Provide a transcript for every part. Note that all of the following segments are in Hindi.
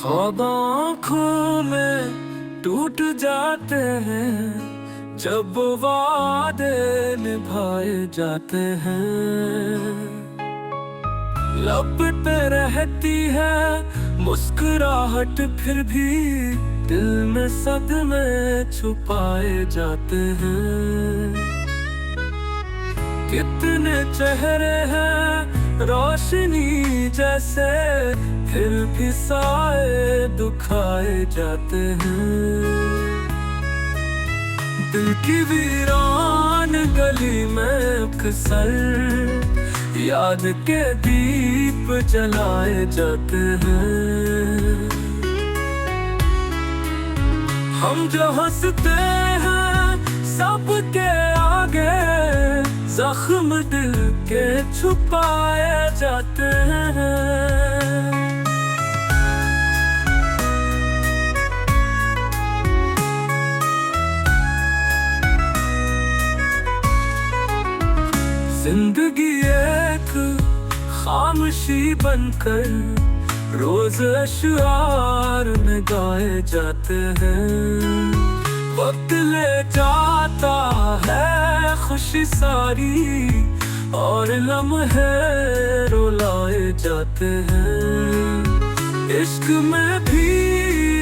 ख्वाब आँखों में टूट जाते हैं जब वादे निभाए जाते हैं। लब पे रहती है मुस्कुराहट फिर भी दिल में सदमे छुपाए जाते हैं। कितने चेहरे हैं रोशनी जैसे फिर भी साए दुखाए जाते हैं। दिल की वीरान गली में अक्सर याद के दीप जलाए जाते हैं। हम जो हंसते हैं सबके आगे जख्म दिल के छुपाए जाते हैं। जिंदगी एक खामोशी बनकर रोज अशआर में गाए जाते हैं। वक्त ले जाता है खुशी सारी और लम्हे रुलाए जाते हैं। इश्क में भी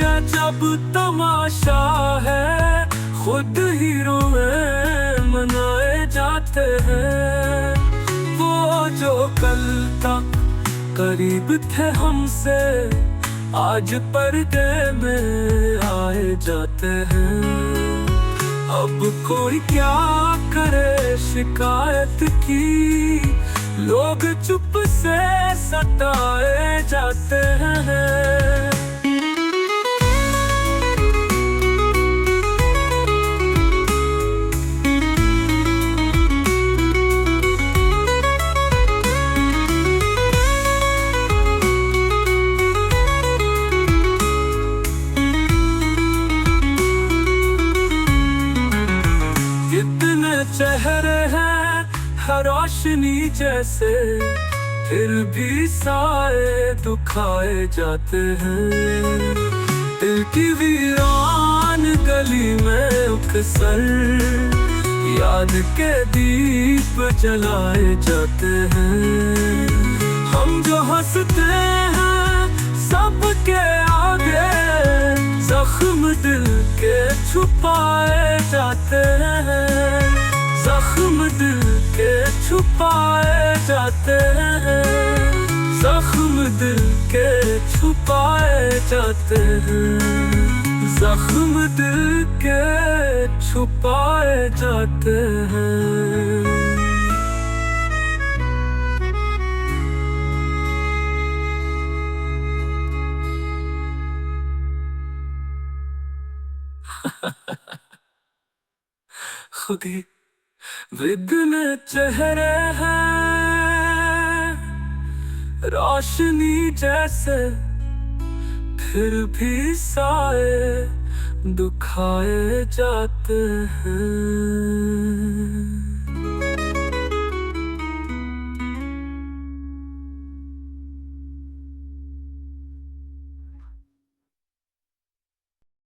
अजब तमाशा है, खुद ही रोए मनाए जाते हैं। वो जो कल तक करीब थे हमसे आज पर्दे में आए जाते हैं। अब कोई क्या करे शिकायत की, लोग चुप से सताए जाते हैं। चेहरे हैं रोशनी जैसे फिर भी साए दुखाए जाते हैं। दिल की वीरान गली में अक्सर याद के दीप जलाए जाते हैं। हम जो हंसते हैं सबके आगे जख्म दिल के छुपाए जाते हैं। जख्म दिल के छुपाए जाते हैं। जख्म दिल के छुपाए जाते हैं। जख्म दिल के छुपाए जाते हैं। खुद ही विघ्न चेहरे हैं रोशनी जैसे फिर भी साए दुखाए जाते हैं।